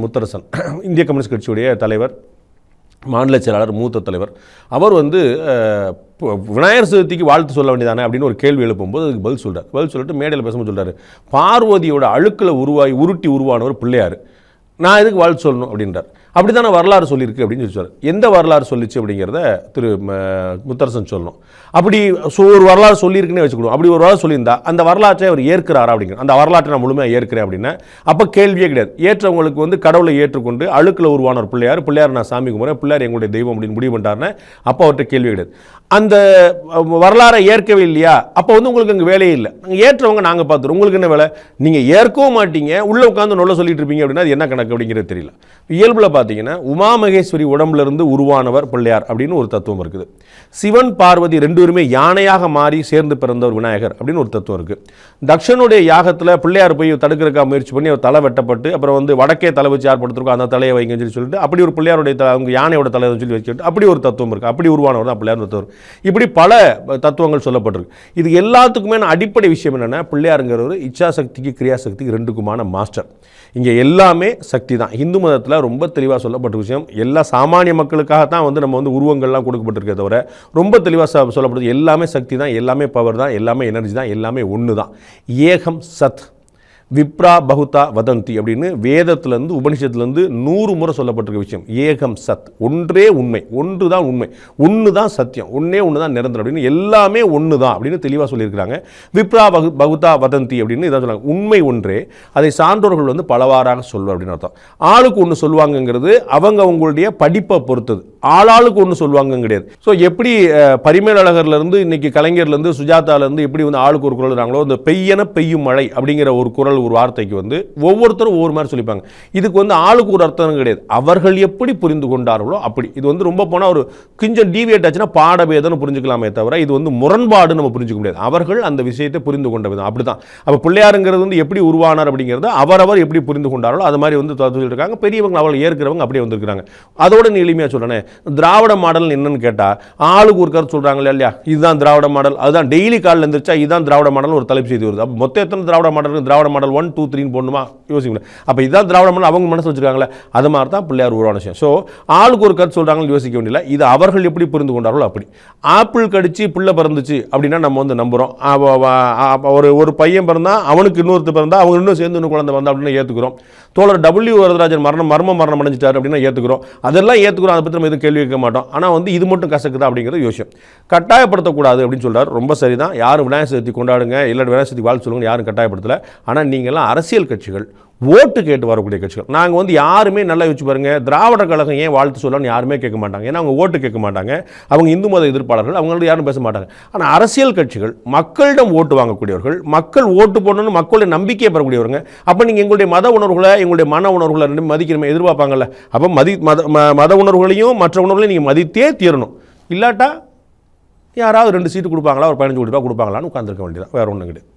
முத்தரசன், இந்திய கம்யூனிஸ்ட் கட்சியுடைய தலைவர், மாநில செயலாளர், மூத்த தலைவர். அவர் விநாயகர் சதுர்த்திக்கு வாழ்த்து சொல்ல வேண்டியதானே அப்படின்னு ஒரு கேள்வி எழுப்பும்போது அதுக்கு பதில் சொல்லிட்டு மேடையில் பேசும்போது சொல்கிறார், பார்வதியோட அழுக்கில் உருட்டி உருவானவர் பிள்ளையார், நான் எதுக்கு வாழ்த்து சொல்லணும் அப்படின்றார். அப்படி தானே வரலாறு சொல்லியிருக்கு அப்படின்னு சொல்லுவார். எந்த வரலாறு சொல்லிச்சு அப்படிங்கிறத திரு முத்தரசன் சொல்லணும். அப்படி ஒரு வரலாறு சொல்லியிருக்குன்னே வச்சுக்கணும். அப்படி ஒரு வரலாறு சொல்லியிருந்தா அந்த வரலாற்றை அவர் ஏற்கிறாரா அப்படிங்கிற, அந்த வரலாற்றை நான் முழுமையாக ஏற்கிறேன் அப்படின்னா அப்போ கேள்வியே கிடையாது. ஏற்றவங்களுக்கு கடவுளை ஏற்றுக்கொண்டு அழுக்கில் உருவான ஒரு பிள்ளையார் நான் சாமி கும்பிட்றேன், பிள்ளையார் எங்களுடைய தெய்வம் அப்படின்னு முடிவு பண்ணிட்டாருன்னா அப்போ அவர்கிட்ட கேள்வி கிடையாது. அந்த வரலாறை ஏற்கவே இல்லையா, அப்போ உங்களுக்கு அங்கே வேலையே இல்லை. நாங்கள் ஏற்றவங்க நாங்கள் பார்த்துருவோம், உங்களுக்கு என்ன வேலை? நீங்கள் ஏற்கவும் மாட்டீங்க, உள்ளே உட்காந்து நொல்ல சொல்லிட்டு இருப்பீங்க அப்படின்னா அது என்ன கணக்கு அப்படிங்கிறது தெரியல. இயல்பில் பார்த்தீங்கன்னா உமா மகேஸ்வரி உடம்புலேருந்து உருவானவர் பிள்ளையார் அப்படின்னு ஒரு தத்துவம் இருக்குது. சிவன் பார்வதி ரெண்டு பேருமே யானையாக மாறி சேர்ந்து பிறந்தவர் விநாயகர் அப்படின்னு ஒரு தத்துவம் இருக்குது. தக்ஷனுடைய யாகத்தில் பிள்ளையார் போய் தடுக்கிறக்கா முயற்சி பண்ணி அவர் தலை வெட்டப்பட்டு அப்புறம் வடக்கே தலை வச்சு யார் படுத்திருக்கோம் அந்த தலையை வைங்கன்னு சொல்லிட்டு அப்படி ஒரு பிள்ளையாருடைய அவங்க யானையோட தலையை சொல்லி வச்சுக்கிட்டு அப்படி ஒரு தத்துவம் இருக்குது. அப்படி உருவானவர் தான் பிள்ளையார் தத்துவம். இப்படி பல தத்துவங்கள் சொல்லப்பட்டிருக்கு. இது எல்லாத்துக்குமே அடிப்படை விஷயம் என்னென்னா, பிள்ளையாருங்கிறது இச்சாசக்திக்கு கிரியாசக்திக்கு ரெண்டுக்குமான மாஸ்டர். இங்கே எல்லாமே சக்தி தான். இந்து மதத்தில் ரொம்ப தெளிவாக சொல்லப்பட்ட விஷயம், எல்லா சாமானிய மக்களுக்காகத்தான் நம்ம உருவங்கள்லாம் கொடுக்கப்பட்டிருக்கே தவிர ரொம்ப தெளிவாக சொல்லப்படுது எல்லாமே சக்தி தான், எல்லாமே பவர் தான், எல்லாமே எனர்ஜி தான், எல்லாமே ஒன்று தான். ஏகம் சத் விப்ரா பகுதா வதந்தி அப்படின்னு வேதத்திலேருந்து உபனிஷத்துலேருந்து 100 முறை சொல்லப்பட்டிருக்க விஷயம். ஏகம் சத், ஒன்றே உண்மை, ஒன்று தான் உண்மை, ஒன்று தான் சத்தியம், ஒன்றே ஒன்று தான் நிரந்தரம் அப்படின்னு எல்லாமே ஒன்று தான் அப்படின்னு தெளிவாக சொல்லியிருக்கிறாங்க. விப்ரா பகுதா வதந்தி அப்படின்னு இதான் சொல்லுவாங்க. உண்மை ஒன்றே, அதை சான்றோர்கள் பலவாறாக சொல்லுவார் அப்படின்னு அர்த்தம். ஆளுக்கு ஒன்று சொல்லுவாங்கங்கிறது அவங்களுடைய படிப்பை பொறுத்தது, ஆளாளுக்கு ஒன்று சொல்லுவாங்க கிடையாது. ஸோ எப்படி பரிமேலழகர்லேருந்து இன்னைக்கு கலைஞர்லேருந்து சுஜாதாலேருந்து எப்படி ஆளுக்கு ஒரு குரல் இருக்காங்களோ, இந்த பெய்யன பெய்யும் மழை அப்படிங்கிற ஒரு குரல் ஒரு வார்த்தைக்கு ஒவ்வொருத்தரும் ஒவ்வொரு மாதிரி சொல்லிப்பாங்க. இதுக்கு ஆளுக்கு ஒரு அர்த்தம் கிடையாது, அவர்கள் எப்படி புரிந்து கொண்டார்களோ அப்படி. இது ரொம்ப போனால் ஒரு கொஞ்சம் டீவியேட் ஆச்சுன்னா பாடபேதம்னு புரிஞ்சுக்கலாமே தவிர இது முரண்பாடு நம்ம புரிஞ்சுக்க முடியாது. அவர்கள் அந்த விஷயத்தை புரிந்து கொண்ட விதம் அப்படிதான். அப்போ பிள்ளையாருங்கிறது எப்படி உருவானார் அப்படிங்கிறது அவரவர் எப்படி புரிந்து கொண்டார்களோ அது மாதிரி சொல்லியிருக்காங்க. பெரியவங்க அவர்கள் ஏற்கிறவங்க அப்படியே வந்திருக்கிறாங்க. அதோட நீ எளிமையாக சொல்றேன், திராவிட மாடல் என்னன்னு கேட்டா ஆளுக்கு ஒரு கருத்து சொல்றாங்க இல்லையா, இதுதான் திராவிட மாடல், அதுதான் டெய்லி காலில் இருந்துச்சா இதுதான் திராவிட மாடல் ஒரு தலைப்பு செய்தி வருது. அப்போ மொத்தம் எத்தனை திராவிட மாடல் 1 2 3 போடணுமா யோசிக்கல. அப்போ இதுதான் திராவிட மாடல் அவங்க மனசு வச்சிருக்காங்களே, அது மாதிரி தான் பிள்ளையார் உருவான விஷயம். ஸோ ஆளுக்கு ஒரு கருத்து சொல்றாங்கன்னு யோசிக்க வேண்டியதில்லை, இது அவர்கள் எப்படி புரிந்து கொண்டார்களோ அப்படி. ஆப்பிள் கடிச்சு பிள்ளை பிறந்துச்சு அப்படின்னா நம்ம நம்புறோம். ஒரு பையன் பிறந்தா அவனுக்கு இன்னொருத்தர் பிறந்தா அவங்க இன்னும் சேர்ந்து இன்னும் குழந்தை பிறந்தா அப்படின்னு ஏற்றுக்கிறோம். தோழர் W வரதராஜன் மரணம் அடைஞ்சிட்டார் அப்படின்னா ஏற்றுக்கிறோம். அதெல்லாம் ஏற்றுக்கிறோம், அதை பற்றி நம்ம எதுவும் கேள்வி கேட்க மாட்டோம். ஆனால் இது மட்டும் கசக்குதா அப்படிங்கிறது யோசியம். கட்டாயப்படுத்தக்கூடாது அப்படின்னு சொல்றாரு. ரொம்ப சரிதான், யாரும் விநாயகர் சதுர்த்தி கொண்டாடுங்க இல்லை விநாயகர் சதுர்த்தி வாழ்த்து சொல்லுங்க, யாரும் கட்டாயப்படுத்தலை. ஆனால் நீங்கள்லாம் அரசியல் கட்சிகள், ஓட்டு கேட்டு வரக்கூடிய கட்சிகள். நாங்கள் யாருமே நல்லா யோசிச்சு பாருங்க, திராவிட கழகம் ஏன் வாழ்த்து சொல்லணும்னு யாருமே கேட்க மாட்டாங்க. ஏன்னா அவங்க ஓட்டு கேட்க மாட்டாங்க, அவங்க இந்து மத எதிர்ப்பாளர்கள், அவங்களோட யாரும் பேச மாட்டாங்க. ஆனால் அரசியல் கட்சிகள் மக்களிடம் ஓட்டு வாங்கக்கூடியவர்கள், மக்கள் ஓட்டு போடணும்னு மக்களுடைய நம்பிக்கையை பெறக்கூடியவங்க. அப்போ நீங்கள் எங்களுடைய மத உணர்வுகளை எங்களுடைய மன உணர்வுகளை ரெண்டு மதிக்கணுமே எதிர்பார்ப்பாங்கல்ல. அப்போ மத உணர்வுகளையும் மற்ற உணர்வுகளையும் நீங்கள் மதித்தே தீரணும். இல்லாட்டா யாராவது 2 சீட்டு கொடுப்பாங்களா, ஒரு 15 கோடி ரூபா கொடுப்பாங்களான்னு உட்காந்துருக்க வேண்டியதான், வேற ஒன்றும் கிடையாது.